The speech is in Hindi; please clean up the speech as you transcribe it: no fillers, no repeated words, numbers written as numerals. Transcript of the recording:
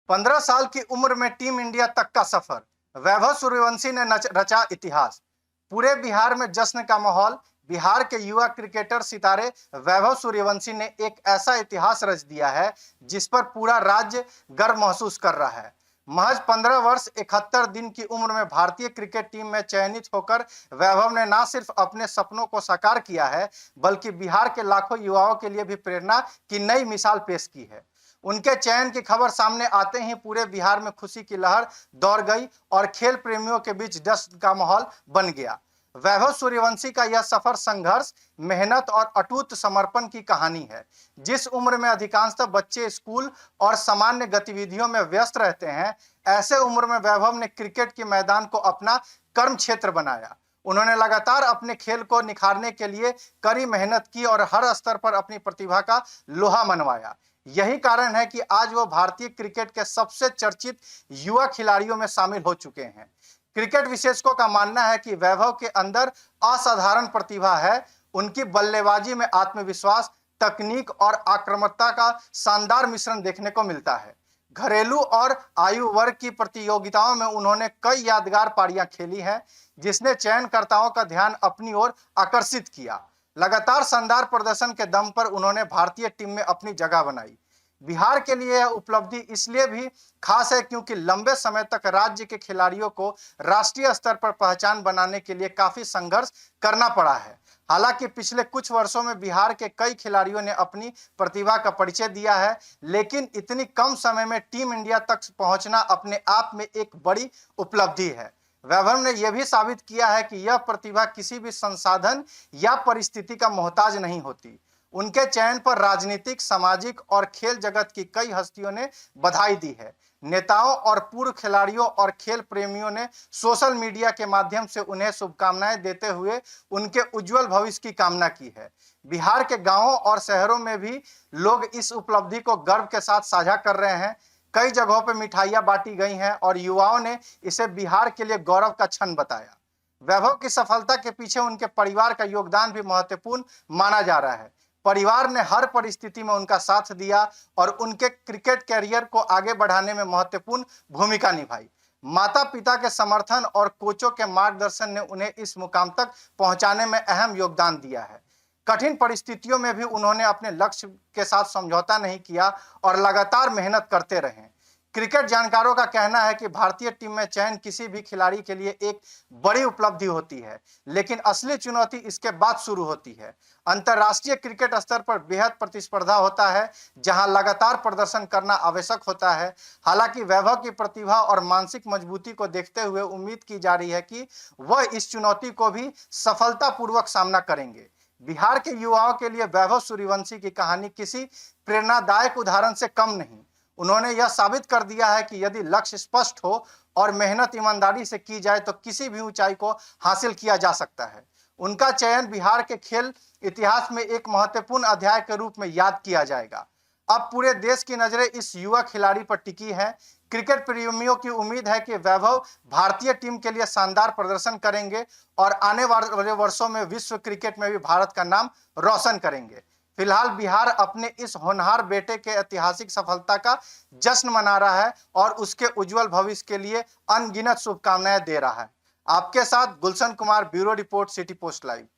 15 साल की उम्र में टीम इंडिया तक का सफर। वैभव सूर्यवंशी ने रचा इतिहास। पूरे बिहार में जश्न का माहौल। बिहार के युवा क्रिकेटर सितारे वैभव सूर्यवंशी ने एक ऐसा इतिहास रच दिया है जिस पर पूरा राज्य गर्व महसूस कर रहा है। महज 15 वर्ष 71 दिन की उम्र में भारतीय क्रिकेट टीम में चयनित होकर वैभव ने न सिर्फ अपने सपनों को साकार किया है, बल्कि बिहार के लाखों युवाओं के लिए भी प्रेरणा की नई मिसाल पेश की है। उनके चयन की खबर सामने आते ही पूरे बिहार में खुशी की लहर दौड़ गई और खेल प्रेमियों के बीच जश्न का माहौल बन गया। वैभव सूर्यवंशी का यह सफर संघर्ष, मेहनत और अटूट समर्पण की कहानी है। जिस उम्र में अधिकांशतः बच्चे स्कूल और सामान्य गतिविधियों में व्यस्त रहते हैं, ऐसे उम्र में वैभव ने क्रिकेट के मैदान को अपना कर्म क्षेत्र बनाया। उन्होंने लगातार अपने खेल को निखारने के लिए कड़ी मेहनत की और हर स्तर पर अपनी प्रतिभा का लोहा मनवाया। यही कारण है कि आज वो भारतीय क्रिकेट के सबसे चर्चित युवा खिलाड़ियों में शामिल हो चुके हैं। क्रिकेट विशेषज्ञों का मानना है कि वैभव के अंदर असाधारण प्रतिभा है। उनकी बल्लेबाजी में आत्मविश्वास, तकनीक और आक्रामकता का शानदार मिश्रण देखने को मिलता है। घरेलू और आयु वर्ग की प्रतियोगिताओं में उन्होंने कई यादगार पारियां खेली हैं, जिसने चयनकर्ताओं का ध्यान अपनी ओर आकर्षित किया। लगातार शानदार प्रदर्शन के दम पर उन्होंने भारतीय टीम में अपनी जगह बनाई। बिहार के लिए यह उपलब्धि इसलिए भी खास है क्योंकि लंबे समय तक राज्य के खिलाड़ियों को राष्ट्रीय स्तर पर पहचान बनाने के लिए काफी संघर्ष करना पड़ा है। हालांकि पिछले कुछ वर्षों में बिहार के कई खिलाड़ियों ने अपनी प्रतिभा का परिचय दिया है, लेकिन इतनी कम समय में टीम इंडिया तक पहुंचना अपने आप में एक बड़ी उपलब्धि है। वैभव ने यह भी साबित किया है कि यह प्रतिभा किसी भी संसाधन या परिस्थिति का मोहताज नहीं होती। उनके चयन पर राजनीतिक, सामाजिक और खेल जगत की कई हस्तियों ने बधाई दी है। नेताओं और पूर्व खिलाड़ियों और खेल प्रेमियों ने सोशल मीडिया के माध्यम से उन्हें शुभकामनाएं देते हुए उनके उज्जवल भविष्य की कामना की है। बिहार के गांवों और शहरों में भी लोग इस उपलब्धि को गर्व के साथ साझा कर रहे हैं। कई जगहों पर मिठाइयां बांटी गई हैं और युवाओं ने इसे बिहार के लिए गौरव का क्षण बताया। वैभव की सफलता के पीछे उनके परिवार का योगदान भी महत्वपूर्ण माना जा रहा है। परिवार ने हर परिस्थिति में उनका साथ दिया और उनके क्रिकेट कैरियर को आगे बढ़ाने में महत्वपूर्ण भूमिका निभाई। माता पिता के समर्थन और कोचों के मार्गदर्शन ने उन्हें इस मुकाम तक पहुंचाने में अहम योगदान दिया है। कठिन परिस्थितियों में भी उन्होंने अपने लक्ष्य के साथ समझौता नहीं किया और लगातार मेहनत करते रहे। क्रिकेट जानकारों का कहना है कि भारतीय टीम में चयन किसी भी खिलाड़ी के लिए एक बड़ी उपलब्धि होती है, लेकिन असली चुनौती इसके बाद शुरू होती है। अंतर्राष्ट्रीय क्रिकेट स्तर पर बेहद प्रतिस्पर्धा होता है, जहां लगातार प्रदर्शन करना आवश्यक होता है। हालांकि वैभव की प्रतिभा और मानसिक मजबूती को देखते हुए उम्मीद की जा रही है कि वह इस चुनौती को भी सफलतापूर्वक सामना करेंगे। बिहार के युवाओं के लिए वैभव सूर्यवंशी की कहानी किसी प्रेरणादायक उदाहरण से कम नहीं। उन्होंने यह साबित कर दिया है कि यदि लक्ष्य स्पष्ट हो और मेहनत ईमानदारी से की जाए तो किसी भी ऊंचाई को हासिल किया जा सकता है। उनका चयन बिहार के खेल इतिहास में एक महत्वपूर्ण अध्याय के रूप में याद किया जाएगा। अब पूरे देश की नजरें इस युवा खिलाड़ी पर टिकी हैं। क्रिकेट प्रेमियों की उम्मीद है कि वैभव भारतीय टीम के लिए शानदार प्रदर्शन करेंगे और आने वाले वर्षों में विश्व क्रिकेट में भी भारत का नाम रोशन करेंगे। फिलहाल बिहार अपने इस होनहार बेटे के ऐतिहासिक सफलता का जश्न मना रहा है और उसके उज्जवल भविष्य के लिए अनगिनत शुभकामनाएं दे रहा है। आपके साथ Gulshan Kumar, bureau report, City Post live.